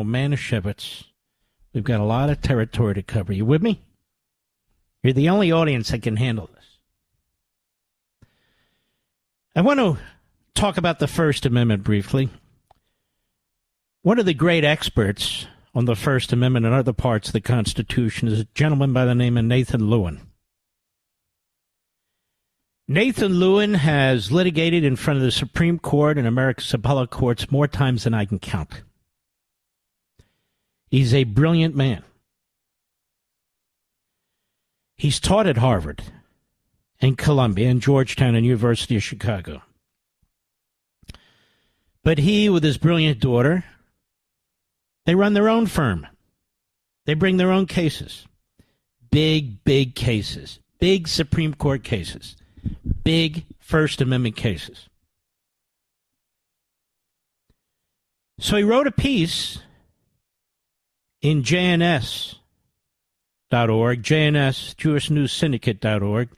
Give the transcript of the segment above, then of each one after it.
Manischewitz. We've got a lot of territory to cover. You with me? You're the only audience that can handle this. I want to talk about the First Amendment briefly. One of the great experts on the First Amendment and other parts of the Constitution is a gentleman by the name of Nathan Lewin. Nathan Lewin has litigated in front of the Supreme Court and America's appellate courts more times than I can count. He's a brilliant man. He's taught at Harvard and Columbia and Georgetown and University of Chicago. But he, with his brilliant daughter, they run their own firm. They bring their own cases. Big, big cases. Big Supreme Court cases. Big First Amendment cases. So he wrote a piece in JNS.org, JNS, JewishNewsSyndicate.org,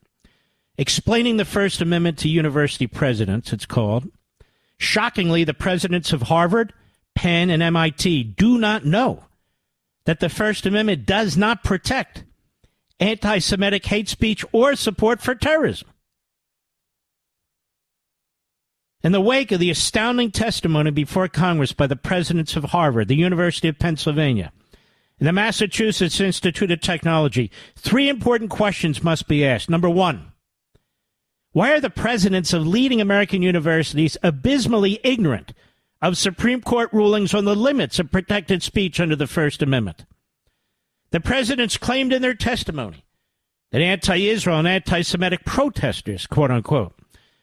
explaining the First Amendment to university presidents, it's called. Shockingly, the presidents of Harvard, Penn, and MIT do not know that the First Amendment does not protect anti-Semitic hate speech or support for terrorism. In the wake of the astounding testimony before Congress by the presidents of Harvard, the University of Pennsylvania, and the Massachusetts Institute of Technology, three important questions must be asked. Number one, why are the presidents of leading American universities abysmally ignorant of Supreme Court rulings on the limits of protected speech under the First Amendment? The presidents claimed in their testimony that anti-Israel and anti-Semitic protesters, quote unquote,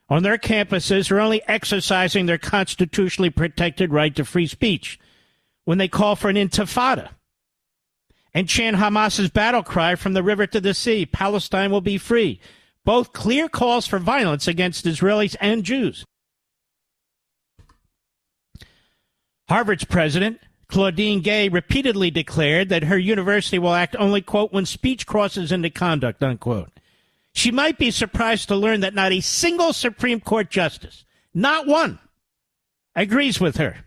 on their campuses are only exercising their constitutionally protected right to free speech when they call for an intifada and chant Hamas's battle cry from the river to the sea, Palestine will be free. Both clear calls for violence against Israelis and Jews. Harvard's president, Claudine Gay, repeatedly declared that her university will act only, quote, when speech crosses into conduct, unquote. She might be surprised to learn that not a single Supreme Court justice, not one, agrees with her.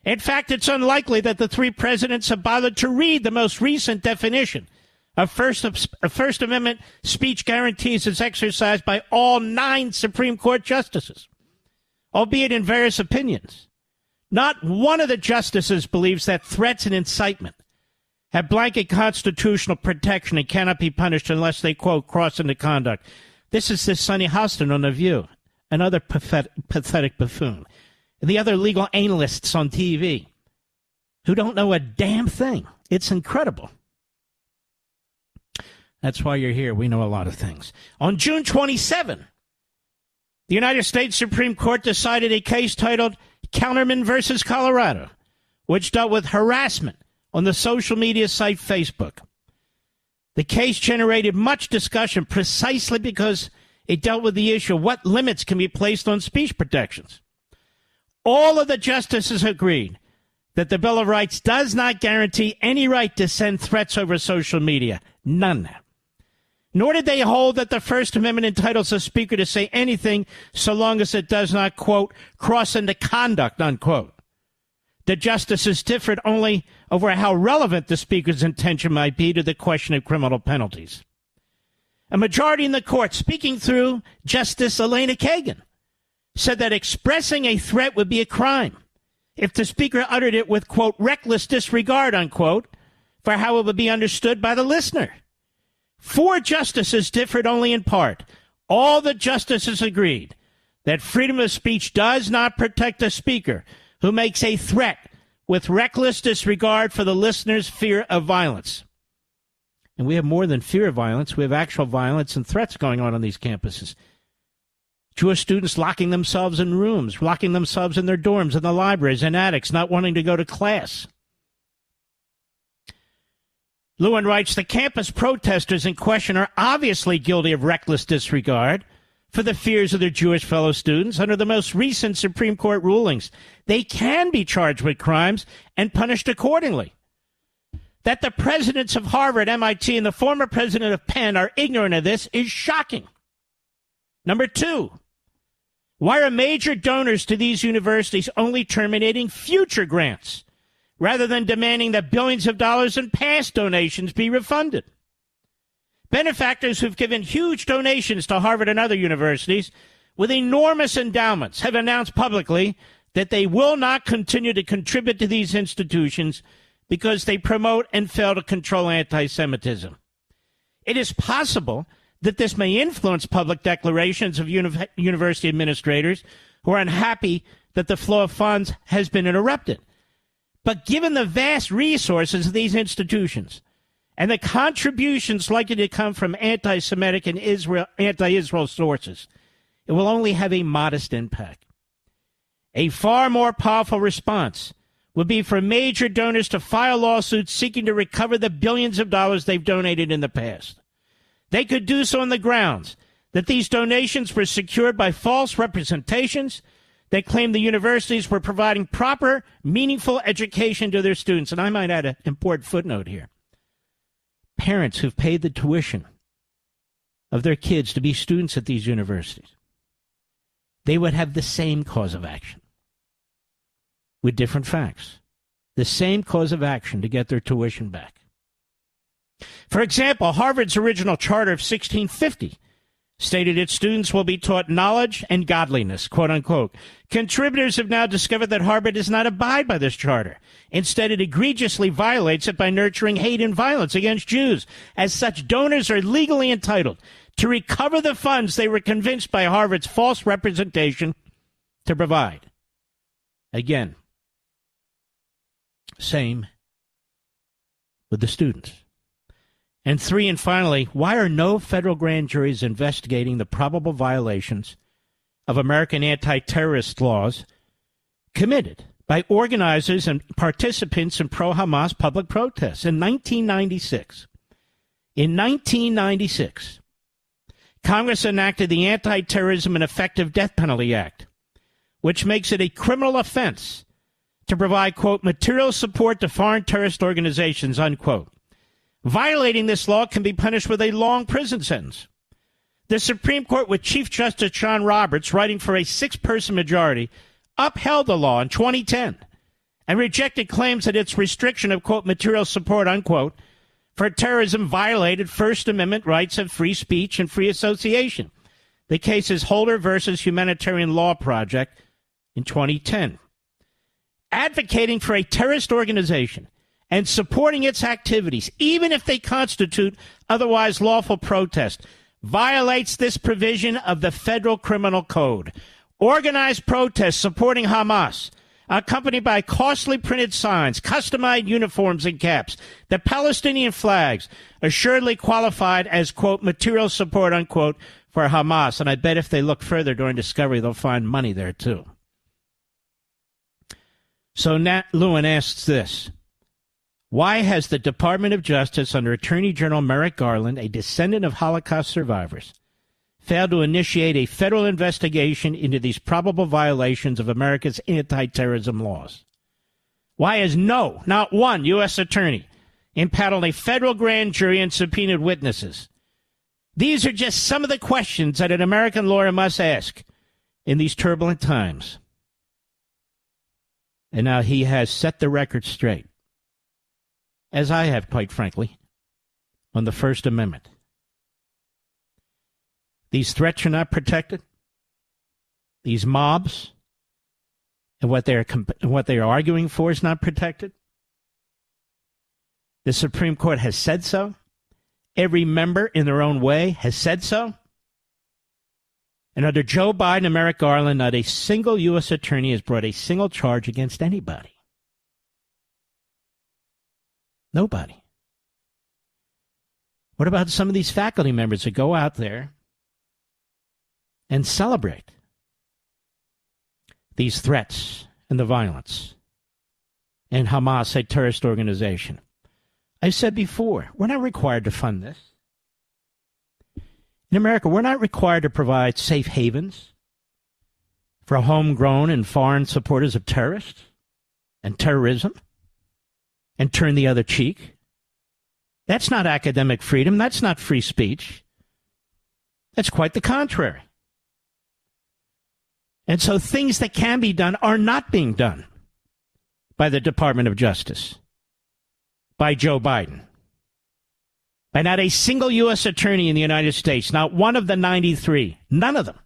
In fact, it's unlikely that the three presidents have bothered to read the most recent definition of First Amendment speech guarantees as exercised by all 9 Supreme Court justices, albeit in various opinions. Not one of the justices believes that threats and incitement have blanket constitutional protection and cannot be punished unless they, quote, cross into conduct. This is this Sonny Hostin on The View, another pathetic buffoon. And the other legal analysts on TV who don't know a damn thing. It's incredible. That's why you're here. We know a lot of things. On June 27, the United States Supreme Court decided a case titled Counterman versus Colorado, which dealt with harassment on the social media site Facebook. The case generated much discussion precisely because it dealt with the issue of what limits can be placed on speech protections. All of the justices agreed that the Bill of Rights does not guarantee any right to send threats over social media. None. Nor did they hold that the First Amendment entitles a speaker to say anything so long as it does not, quote, cross into conduct, unquote. The justices differed only over how relevant the speaker's intention might be to the question of criminal penalties. A majority in the court, speaking through Justice Elena Kagan, said that expressing a threat would be a crime if the speaker uttered it with, quote, reckless disregard, unquote, for how it would be understood by the listener. 4 justices differed only in part. All the justices agreed that freedom of speech does not protect a speaker who makes a threat with reckless disregard for the listener's fear of violence. And we have more than fear of violence. We have actual violence and threats going on these campuses. Jewish students locking themselves in rooms, locking themselves in their dorms, in the libraries, in attics, not wanting to go to class. Lewin writes, the campus protesters in question are obviously guilty of reckless disregard for the fears of their Jewish fellow students. Under the most recent Supreme Court rulings, they can be charged with crimes and punished accordingly. That the presidents of Harvard, MIT, and the former president of Penn are ignorant of this is shocking. Number 2, why are major donors to these universities only terminating future grants rather than demanding that billions of dollars in past donations be refunded. Benefactors who've given huge donations to Harvard and other universities with enormous endowments have announced publicly that they will not continue to contribute to these institutions because they promote and fail to control anti-Semitism. It is possible that this may influence public declarations of university administrators who are unhappy that the flow of funds has been interrupted. But given the vast resources of these institutions and the contributions likely to come from anti-Semitic and anti-Israel sources, it will only have a modest impact. A far more powerful response would be for major donors to file lawsuits seeking to recover the billions of dollars they've donated in the past. They could do so on the grounds that these donations were secured by false representations that claim the universities were providing proper, meaningful education to their students. And I might add an important footnote here. Parents who've paid the tuition of their kids to be students at these universities, they would have the same cause of action with different facts. The same cause of action to get their tuition back. For example, Harvard's original charter of 1650 stated its students will be taught knowledge and godliness, quote unquote. Contributors have now discovered that Harvard does not abide by this charter. Instead, it egregiously violates it by nurturing hate and violence against Jews. As such, donors are legally entitled to recover the funds they were convinced by Harvard's false representation to provide. Again, same with the students. And three, and finally, why are no federal grand juries investigating the probable violations of American anti-terrorist laws committed by organizers and participants in pro-Hamas public protests? In 1996, Congress enacted the Anti-Terrorism and Effective Death Penalty Act, which makes it a criminal offense to provide, quote, material support to foreign terrorist organizations, unquote. Violating this law can be punished with a long prison sentence. The Supreme Court, with Chief Justice John Roberts writing for a 6-person majority, upheld the law in 2010 and rejected claims that its restriction of, quote, material support, unquote, for terrorism violated First Amendment rights of free speech and free association. The case is Holder versus Humanitarian Law Project in 2010. Advocating for a terrorist organization and supporting its activities, even if they constitute otherwise lawful protest, violates this provision of the Federal Criminal Code. Organized protests supporting Hamas, accompanied by costly printed signs, customized uniforms and caps, the Palestinian flags, assuredly qualified as, quote, material support, unquote, for Hamas. And I bet if they look further during discovery, they'll find money there, too. So Nat Lewin asks this. Why has the Department of Justice under Attorney General Merrick Garland, a descendant of Holocaust survivors, failed to initiate a federal investigation into these probable violations of America's anti-terrorism laws? Why has not one U.S. attorney impaneled a federal grand jury and subpoenaed witnesses? These are just some of the questions that an American lawyer must ask in these turbulent times. And now he has set the record straight, as I have, quite frankly, on the First Amendment. These threats are not protected. These mobs and what they are arguing for is not protected. The Supreme Court has said so. Every member in their own way has said so. And under Joe Biden and Merrick Garland, not a single U.S. attorney has brought a single charge against anybody. Nobody. What about some of these faculty members that go out there and celebrate these threats and the violence and Hamas, a terrorist organization? I said before, we're not required to fund this. In America, we're not required to provide safe havens for homegrown and foreign supporters of terrorists and terrorism and turn the other cheek. That's not academic freedom. That's not free speech. That's quite the contrary. And so things that can be done are not being done by the Department of Justice, by Joe Biden, by not a single U.S. attorney in the United States, not one of the 93, none of them